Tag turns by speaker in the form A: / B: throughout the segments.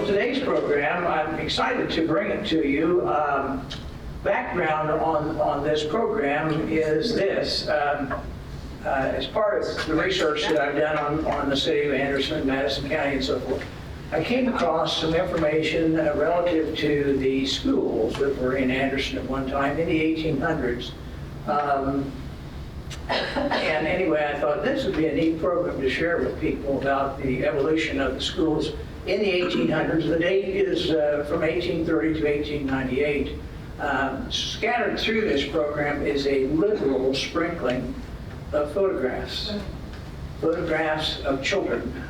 A: So today's program, I'm excited to bring it to you. Background on this program is this. As part of the research that I've done on the city of Anderson, Madison County, and so forth, I came across some information relative to the schools that were in Anderson at one time in the 1800s. And anyway, I thought this would be a neat program to share with people about the evolution of the schools in the 1800s. The date is from 1830 to 1898. Scattered through this program is a literal sprinkling of photographs of children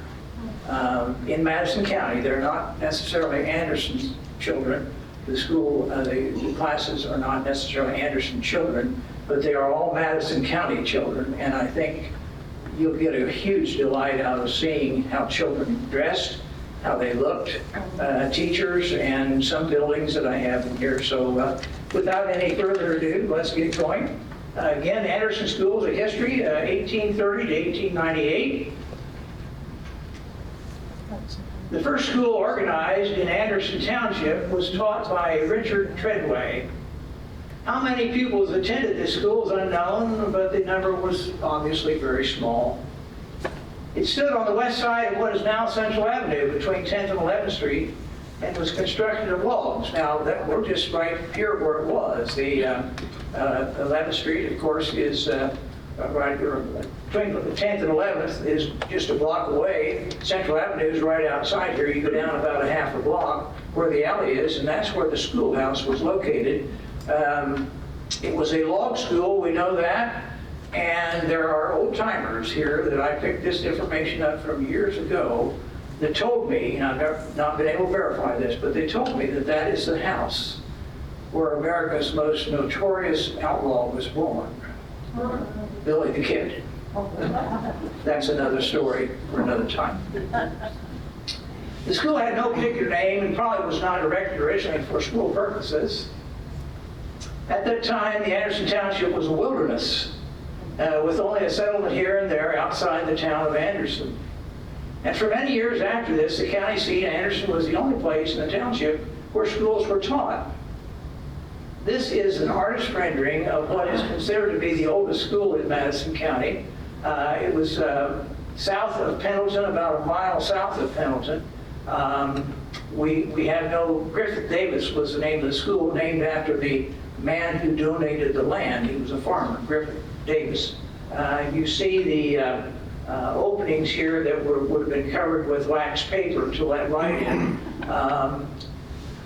A: in Madison County. They're not necessarily Anderson children. The school, the classes are not necessarily Anderson children, but they are all Madison County children, and I think you'll get a huge delight out of seeing how children dressed, how they looked, teachers, and some buildings that I have in here. So without any further ado, let's get going. Again, Anderson Schools, a history, 1830 to 1898. The first school organized in Anderson Township was taught by Richard Treadway. How many pupils attended this school is unknown, but the number was obviously very small. It stood on the west side of what is now Central Avenue between 10th and 11th Street and was constructed of logs. Now, we're just right here where it was. The 11th Street, of course, is right here. Between the 10th and 11th is just a block away. Central Avenue is right outside here. You go down about a half a block where the alley is, and that's where the schoolhouse was located. It was a log school, we know that, and there are old timers here that I picked this information up from years ago that told me, and I've never, not been able to verify this, but they told me that that is the house where America's most notorious outlaw was born, Billy the Kid. That's another story for another time. The school had no particular name and probably was not erected originally for school purposes. At that time, the Anderson Township was a wilderness with only a settlement here and there outside the town of Anderson. And for many years after this, the county seat, Anderson, was the only place in the township where schools were taught. This is an artist rendering of what is considered to be the oldest school in Madison County. It was south of Pendleton, about a mile south of Pendleton. We have no, Griffith Davis was the name of the school, named after the man who donated the land. He was a farmer, Griffith Davis. You see the openings here that would have been covered with wax paper to let light in.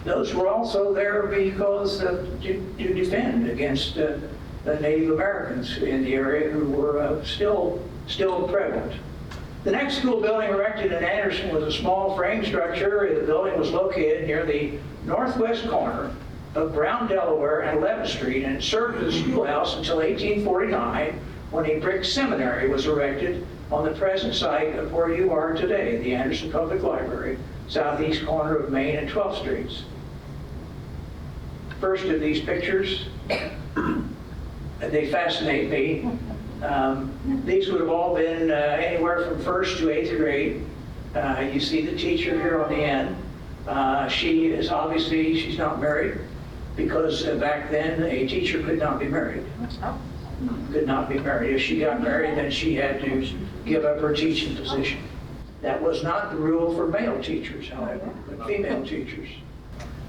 A: Those were also there because to defend against the Native Americans in the area who were still prevalent. The next school building erected in Anderson was a small frame structure. The building was located near the northwest corner of Brown, Delaware, and 11th Street, and it served as a schoolhouse until 1849, when a brick seminary was erected on the present site of where you are today, the Anderson Public Library, southeast corner of Main and 12th Streets. First of these pictures, they fascinate me. These would have all been anywhere from 1st to 8th grade. You see the teacher here on the end. She is obviously, she's not married, because back then a teacher could not be married. Could not be married. If she got married, then she had to give up her teaching position. That was not the rule for male teachers, however, but female teachers.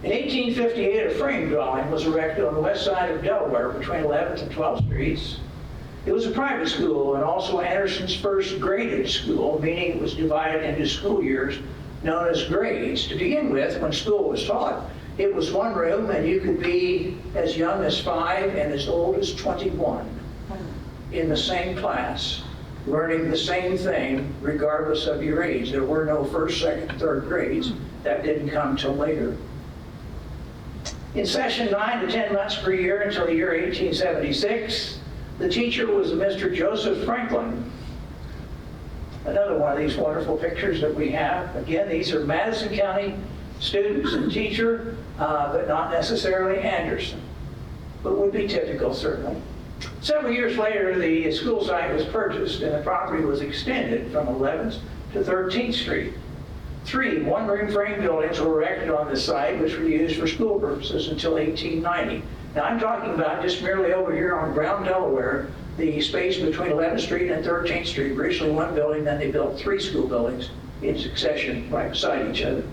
A: In 1858, a frame dwelling was erected on the west side of Delaware between 11th and 12th Streets. It was a private school and also Anderson's first graded school, meaning it was divided into school years known as grades. To begin with, when school was taught, it was one room and you could be as young as 5 and as old as 21 in the same class, learning the same thing regardless of your age. There were no first, second, third grades. That didn't come till later. In session 9 to 10 months per year until the year 1876, the teacher was Mr. Joseph Franklin. Another one of these wonderful pictures that we have. Again, these are Madison County students and teacher, but not necessarily Anderson, but would be typical certainly. Several years later, the school site was purchased and the property was extended from 11th to 13th Street. 3 one-room frame buildings were erected on the site, which were used for school purposes until 1890. Now, I'm talking about just merely over here on Brown, Delaware, the space between 11th Street and 13th Street. Originally one building, then they built 3 school buildings in succession right beside each other.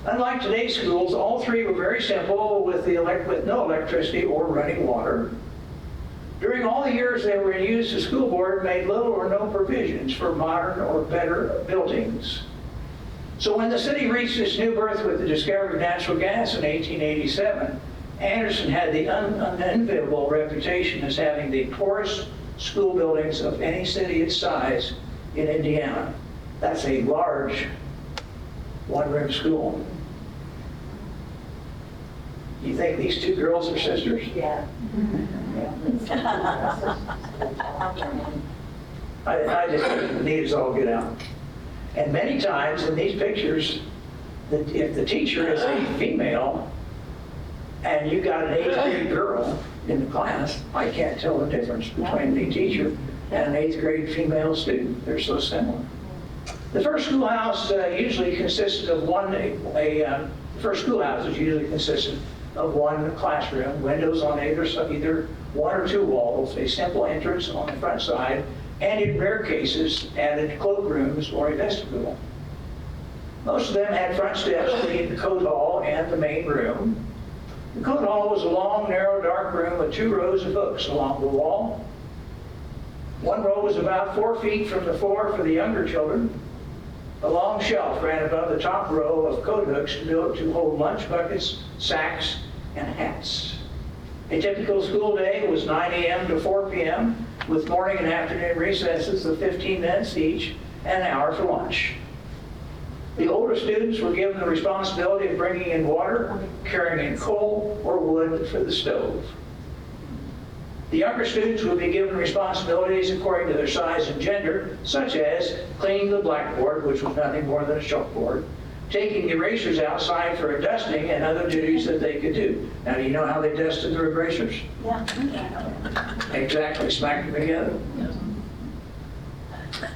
A: Unlike today's schools, all 3 were very simple with no electricity or running water. During all the years they were in use, the school board made little or no provisions for modern or better buildings. So when the city reached its new birth with the discovery of natural gas in 1887, Anderson had the unenviable reputation as having the poorest school buildings of any city its size in Indiana. That's a large one-room school. You think these 2 girls are sisters?
B: Yeah.
A: I just think the need is all get out. And many times in these pictures, if the teacher is a female and you got an 8th grade girl in the class, I can't tell the difference between the teacher and an 8th grade female student. They're so similar. The first schoolhouse usually consisted of first schoolhouses usually consisted of one classroom, windows on either 1 or 2 walls, a simple entrance on the front side, and in rare cases added cloakrooms or a vestibule. Most of them had front steps leading to the coat hall and the main room. The coat hall was a long, narrow, dark room with 2 rows of books along the wall. One row was about 4 feet from the floor for the younger children. A long shelf ran above the top row of coat hooks to hold lunch buckets, sacks, and hats. A typical school day was 9 a.m. to 4 p.m. with morning and afternoon recesses of 15 minutes each and an hour for lunch. The older students were given the responsibility of bringing in water, carrying in coal or wood for the stove. The younger students would be given responsibilities according to their size and gender, such as cleaning the blackboard, which was nothing more than a chalkboard, taking the erasers outside for a dusting and other duties that they could do. Now, do you know how they dusted their erasers?
B: Yeah.
A: Exactly, smacked them together.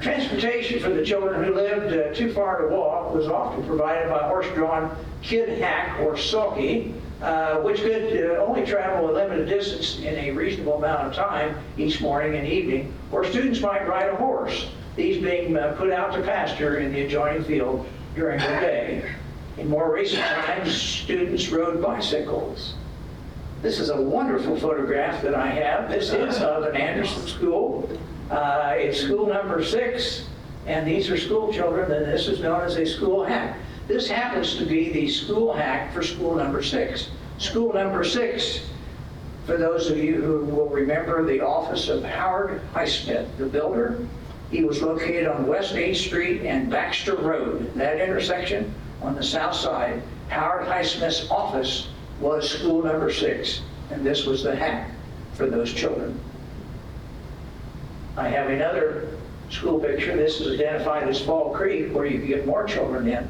A: Transportation for the children who lived too far to walk was often provided by horse-drawn kid hack or sulky, which could only travel a limited distance in a reasonable amount of time each morning and evening, or students might ride a horse, these being put out to pasture in the adjoining field during the day. In more recent times, students rode bicycles. This is a wonderful photograph that I have. This is of an Anderson school. It's school number 6, and these are school children, and this is known as a school hack. This happens to be the school hack for school number 6. School number 6, for those of you who will remember the office of Howard Highsmith, the builder, he was located on West 8th Street and Baxter Road. That intersection on the south side, Howard Highsmith's office was school number 6, and this was the hack for those children. I have another school picture. This is identified as Fall Creek, where you can get more children in.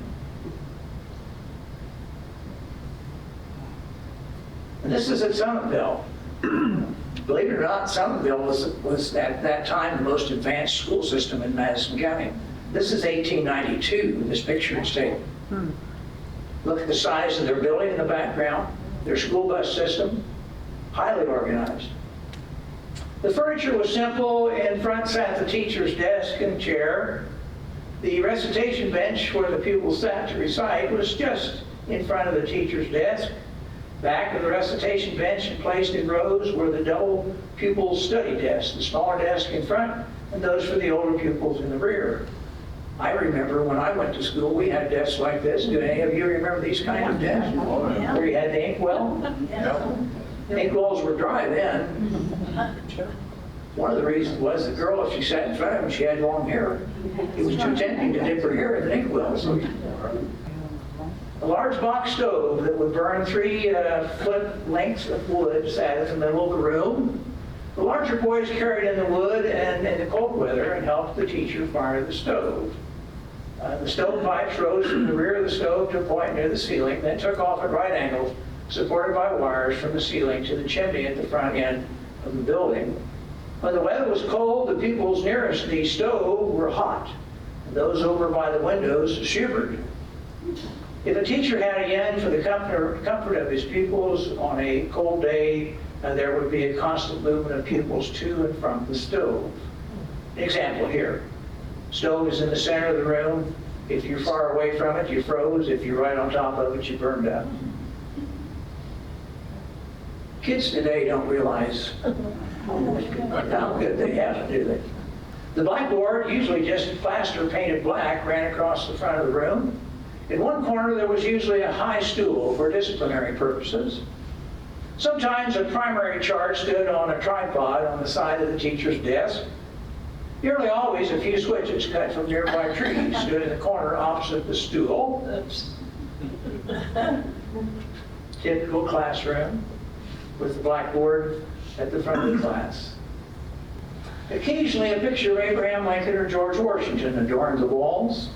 A: And this is at Summitville. Believe it or not, Summitville was at that time the most advanced school system in Madison County. This is 1892, this picture is taken. Look at the size of their building in the background, their school bus system, highly organized. The furniture was simple. In front sat the teacher's desk and chair. The recitation bench where the pupils sat to recite was just in front of the teacher's desk. Back of the recitation bench and placed in rows were the double pupil study desks, the smaller desk in front and those for the older pupils in the rear. I remember when I went to school, we had desks like this. Do any of you remember these kind of desks? Where you had the inkwell?
B: Yeah.
A: Inkwells were dry then. One of the reasons was the girl, if she sat in front of him, she had long hair. It was too tempting to dip her hair in the inkwell. So a large box stove that would burn 3-foot lengths of wood sat in the middle of the room. The larger boys carried in the wood and in the cold weather and helped the teacher fire the stove. The stove pipes rose from the rear of the stove to a point near the ceiling, then took off at right angles, supported by wires from the ceiling to the chimney at the front end of the building. When the weather was cold, the pupils nearest the stove were hot, and those over by the windows shivered. If a teacher had a yen for the comfort of his pupils on a cold day, there would be a constant movement of pupils to and from the stove. An example here. Stove is in the center of the room. If you're far away from it, you froze. If you're right on top of it, you burned up. Kids today don't realize how good they have, do they? The blackboard, usually just plaster painted black, ran across the front of the room. In one corner, there was usually a high stool for disciplinary purposes. Sometimes a primary chart stood on a tripod on the side of the teacher's desk. Nearly always, a few switches cut from nearby trees stood in the corner opposite the stool. Typical classroom with the blackboard at the front of the class. Occasionally, a picture of Abraham Lincoln or George Washington adorned the walls.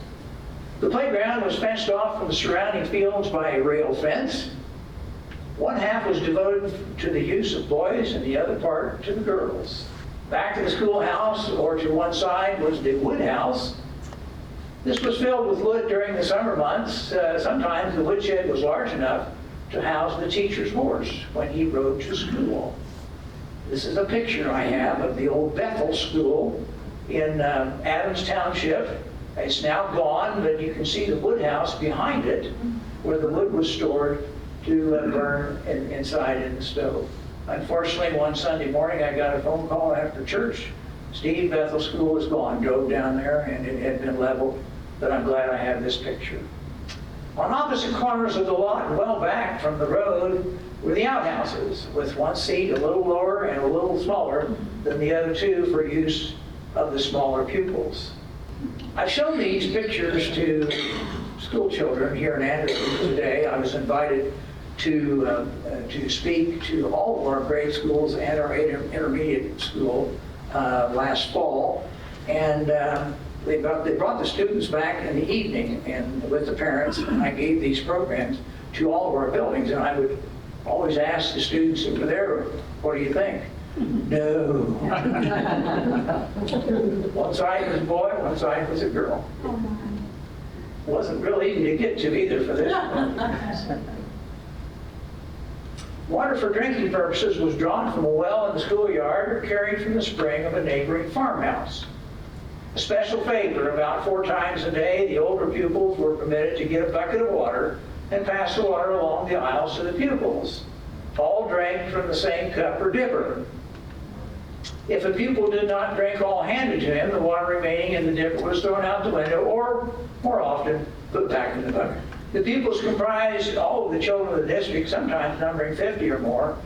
A: The playground was fenced off from the surrounding fields by a rail fence. One half was devoted to the use of boys and the other part to the girls. Back to the schoolhouse, or to one side, was the wood house. This was filled with wood during the summer months. Sometimes the woodshed was large enough to house the teacher's horse when he rode to school. This is a picture I have of the old Bethel School in Adams Township. It's now gone, but you can see the wood house behind it where the wood was stored to burn inside in the stove. Unfortunately, one Sunday morning I got a phone call after church. Steve, Bethel School is gone. Drove down there and it had been leveled, but I'm glad I have this picture. On opposite corners of the lot, well back from the road, were the outhouses, with one seat a little lower and a little smaller than the other two for use of the smaller pupils. I've shown these pictures to school children here in Anderson today. I was invited to speak to all of our grade schools and our intermediate school last fall, and they brought the students back in the evening and with the parents, and I gave these programs to all of our buildings, and I would always ask the students that were there, what do you think? No. One side was a boy, one side was a girl. Wasn't real easy to get to either for this one. Water for drinking purposes was drawn from a well in the schoolyard or carried from the spring of a neighboring farmhouse. A special favor, about 4 times a day, the older pupils were permitted to get a bucket of water and pass the water along the aisles to the pupils. All drank from the same cup or dipper. If a pupil did not drink all handed to him, the water remaining in the dipper was thrown out the window or, more often, put back in the bucket. The pupils comprised all of the children of the district, sometimes numbering 50 or more,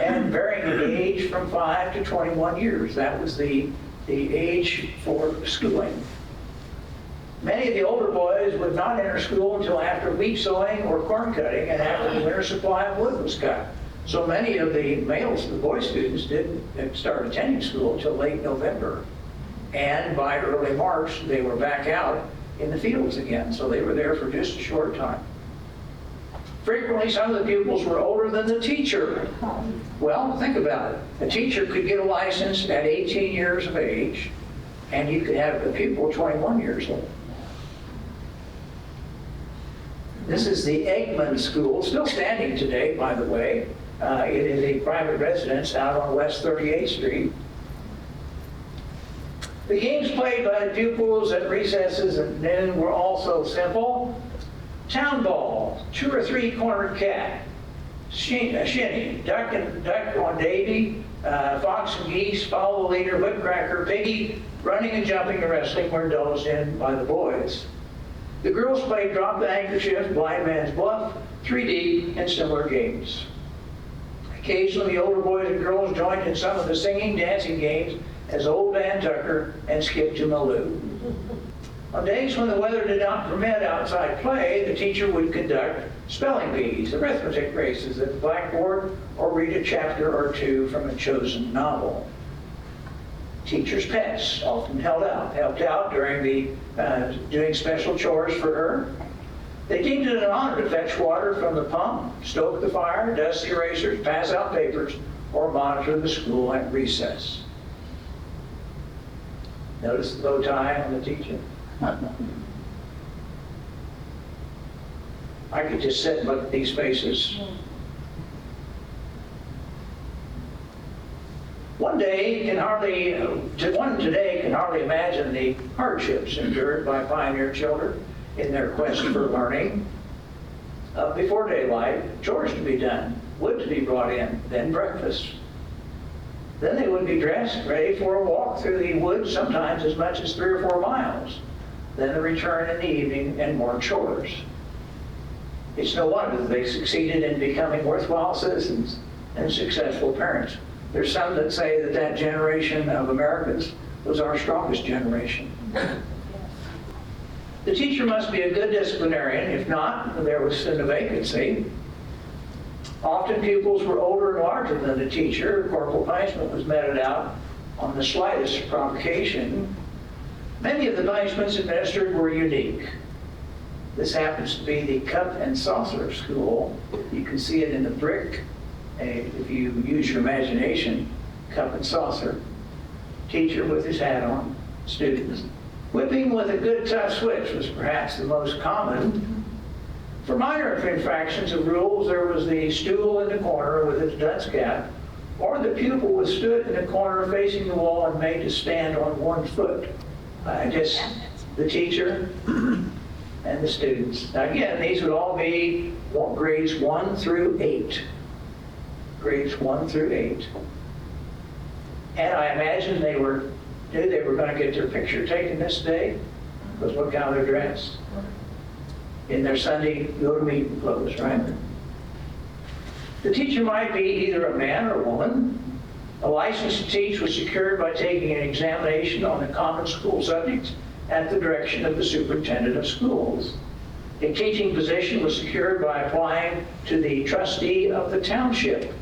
A: and varying in age from 5 to 21 years. That was the age for schooling. Many of the older boys would not enter school until after wheat sowing or corn cutting and after the winter supply of wood was cut. So many of the males, the boy students, didn't start attending school until late November. And by early March, they were back out in the fields again. So they were there for just a short time. Frequently, some of the pupils were older than the teacher. Well, think about it. A teacher could get a license at 18 years of age, and you could have a pupil 21 years old. This is the Eggman School, still standing today, by the way. It is a private residence out on West 38th Street. The games played by the pupils at recesses at noon were also simple. Town ball, 2 or 3 cornered cat, shinny, duck on Davy, fox and geese, follow the leader, whipcracker, piggy, running and jumping and wrestling were indulged in by the boys. The girls played drop the handkerchief, blind man's bluff, 3D, and similar games. Occasionally, the older boys and girls joined in some of the singing, dancing games as Old Man Tucker and Skip to Maloo. On days when the weather did not permit outside play, the teacher would conduct spelling bees, arithmetic races at the blackboard, or read a chapter or 2 from a chosen novel. Teacher's pets often helped out during doing special chores for her. They deemed it an honor to fetch water from the pump, stoke the fire, dust the erasers, pass out papers, or monitor the school at recess. Notice the bow tie on the teacher? I could just sit and look at these faces. One today can hardly imagine the hardships endured by pioneer children in their quest for learning. Before daylight, chores to be done, wood to be brought in, then breakfast. Then they would be dressed, ready for a walk through the woods, sometimes as much as 3 or 4 miles. Then the return in the evening and more chores. It's no wonder that they succeeded in becoming worthwhile citizens and successful parents. There's some that say that that generation of Americans was our strongest generation. The teacher must be a good disciplinarian. If not, there was soon a vacancy. Often pupils were older and larger than the teacher. Corporal punishment was meted out on the slightest provocation. Many of the punishments administered were unique. This happens to be the cup and saucer school. You can see it in the brick. If you use your imagination, cup and saucer. Teacher with his hat on, students. Whipping with a good tough switch was perhaps the most common. For minor infractions of rules, there was the stool in the corner with its dunce cap, or the pupil was stood in a corner facing the wall and made to stand on one foot. Just the teacher and the students. Now again, these would all be grades 1 through 8. Grades 1 through 8. And I imagine they knew they were going to get their picture taken this day, because look how they're dressed. In their Sunday go-to-meeting clothes, right? The teacher might be either a man or a woman. A license to teach was secured by taking an examination on the common school subjects at the direction of the superintendent of schools. A teaching position was secured by applying to the trustee of the township.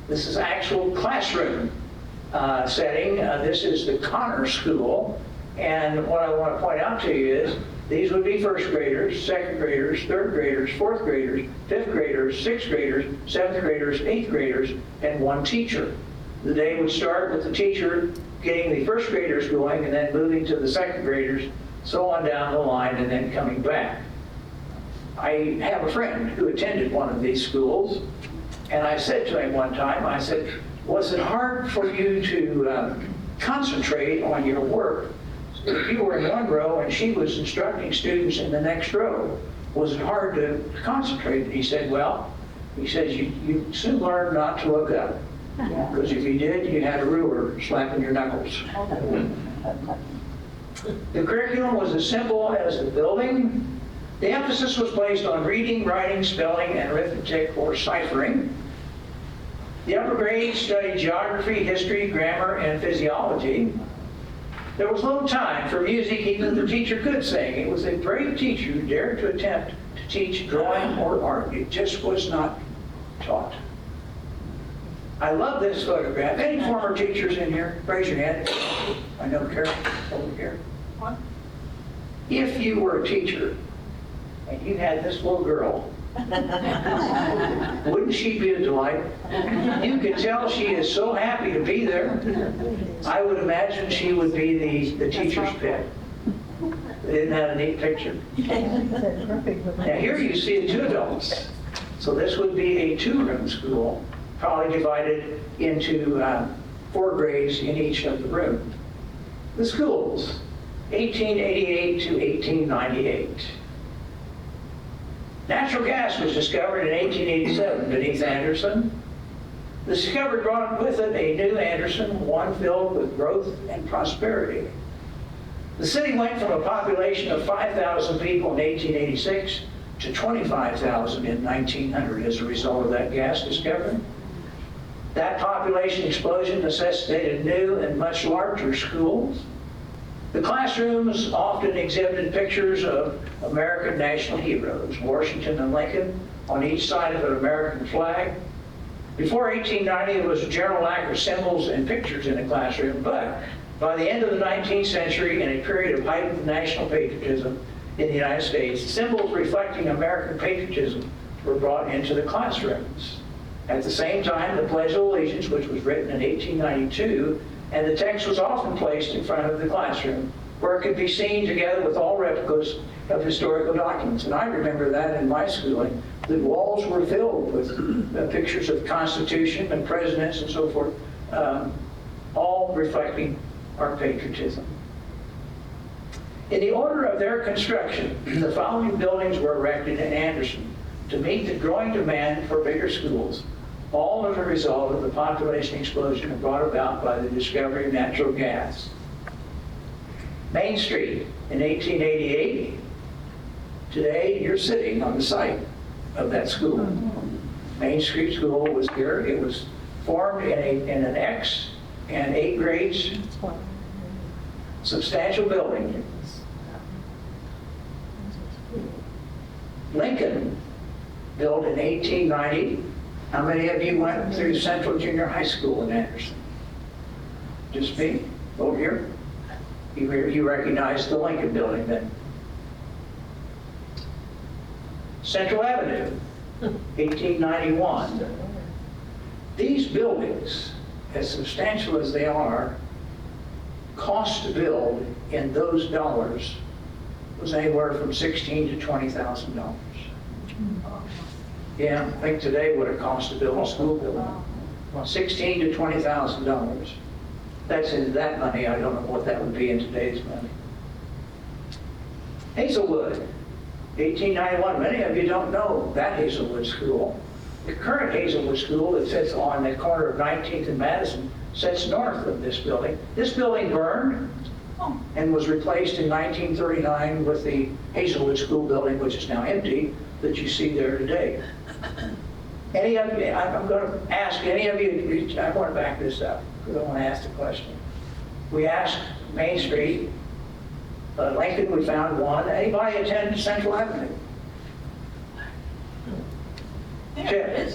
A: This is actual classroom setting. This is the Connor School. And what I want to point out to you is these would be first graders, second graders, third graders, fourth graders, fifth graders, sixth graders, seventh graders, eighth graders, and one teacher. The day would start with the teacher getting the first graders going and then moving to the second graders, so on down the line, and then coming back. I have a friend who attended one of these schools, and I said to him one time, I said, was it hard for you to concentrate on your work? If you were in one row and she was instructing students in the next row, was it hard to concentrate? And he said, well, he says, you soon learn not to look up. Because if you did, you had a ruler slapping your knuckles. The curriculum was as simple as the building. The emphasis was placed on reading, writing, spelling, and arithmetic or ciphering. The upper grades studied geography, history, grammar, and physiology. There was little time for music even the teacher could sing. It was a brave teacher who dared to attempt to teach drawing or art. It just was not taught. I love this photograph. Any former teachers in here? Raise your hand. I know Carol over here. If you were a teacher and you had this little girl, wouldn't she be a delight? You could tell she is so happy to be there. I would imagine she would be the teacher's pet. Isn't that a neat picture? Now here you see 2 adults. So this would be a 2-room school, probably divided into 4 grades in each of the rooms. The schools, 1888 to 1898. Natural gas was discovered in 1887 beneath Anderson. The discovery brought with it a new Anderson, one filled with growth and prosperity. The city went from a population of 5,000 people in 1886 to 25,000 in 1900 as a result of that gas discovery. That population explosion necessitated new and much larger schools. The classrooms often exhibited pictures of American national heroes, Washington and Lincoln, on each side of an American flag. Before 1890, there was a general lack of symbols and pictures in the classroom, but by the end of the 19th century, in a period of heightened national patriotism in the United States, symbols reflecting American patriotism were brought into the classrooms. At the same time, the Pledge of Allegiance, which was written in 1892, and the text was often placed in front of the classroom where it could be seen together with all replicas of historical documents. And I remember that in my schooling. The walls were filled with pictures of the Constitution and presidents and so forth, all reflecting our patriotism. In the order of their construction, the following buildings were erected in Anderson to meet the growing demand for bigger schools, all as a result of the population explosion brought about by the discovery of natural gas. Main Street in 1888. Today, you're sitting on the site of that school. Main Street School was here. It was formed in an X and 8 grades. Substantial building. Lincoln, built in 1890. How many of you went through Central Junior High School in Anderson? Just me? Over here? You recognize the Lincoln building then. Central Avenue, 1891. These buildings, as substantial as they are, cost to build in those dollars was anywhere from $16,000 to $20,000. Yeah, I think today what it costs to build a school building, $16,000 to $20,000. That's in that money. I don't know what that would be in today's money. Hazelwood, 1891. Many of you don't know that Hazelwood School. The current Hazelwood School that sits on the corner of 19th and Madison sits north of this building. This building burned and was replaced in 1939 with the Hazelwood School building, which is now empty, that you see there today. Any of you, I'm going to ask any of you, I want to back this up because I want to ask the question. We asked Main Street, Lincoln, we found one. Anybody attend Central Avenue? Chip?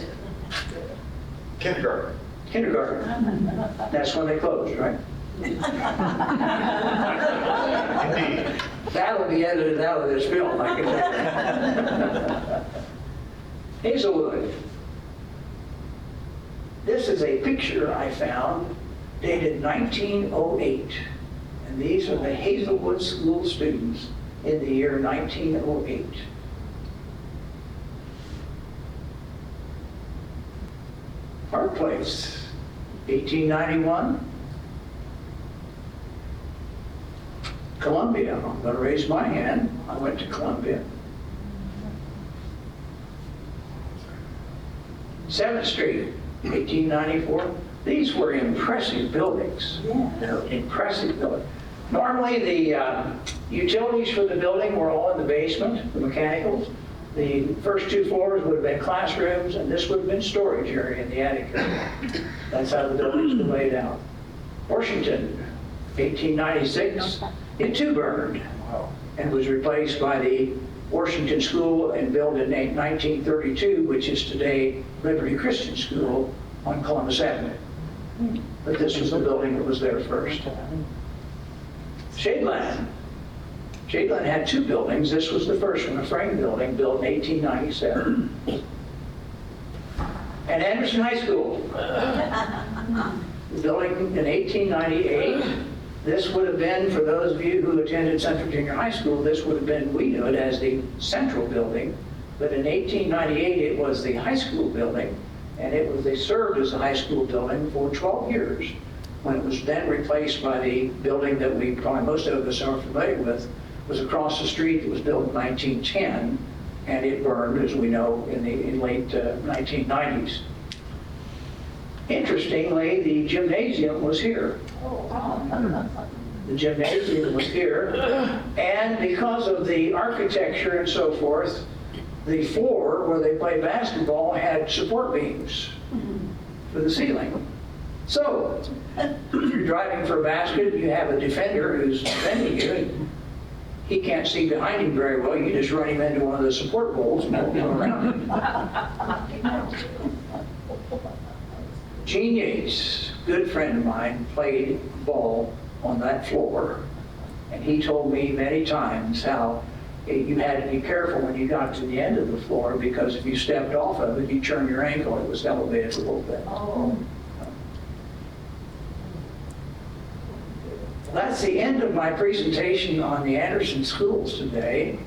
B: Kindergarten.
A: Kindergarten. That's when they closed, right?
B: Indeed.
A: That'll be edited out of this film, I can tell you. Hazelwood. This is a picture I found dated 1908. And these are the Hazelwood School students in the year 1908. Park Place, 1891. Columbia, I'm going to raise my hand. I went to Columbia. 7th Street, 1894. These were impressive buildings. Impressive buildings. Normally, the utilities for the building were all in the basement, the mechanicals. The first 2 floors would have been classrooms, and this would have been storage area in the attic area. That's how the buildings were laid out. Washington, 1896. It too burned and was replaced by the Washington School and built in 1932, which is today Liberty Christian School on Columbus Avenue. But this was the building that was there first. Shadeland. Shadeland had 2 buildings. This was the first one, a frame building built in 1897. And Anderson High School. The building in 1898. This would have been, for those of you who attended Central Junior High School, this would have been, we knew it as the Central Building. But in 1898, it was the high school building. And they served as a high school building for 12 years, when it was then replaced by the building that we probably most of us are familiar with, was across the street. It was built in 1910, and it burned, as we know, in the late 1990s. Interestingly, the gymnasium was here. The gymnasium was here, and because of the architecture and so forth, the floor where they play basketball had support beams for the ceiling. So, if you're driving for a basket, you have a defender who's defending you. He can't see behind him very well. You just run him into one of the support poles and go around him. Gene Yates, good friend of mine, played ball on that floor. And he told me many times how you had to be careful when you got to the end of the floor, because if you stepped off of it, you turned your ankle, it was elevated a little bit. That's that's the end of my presentation on the Anderson schools today.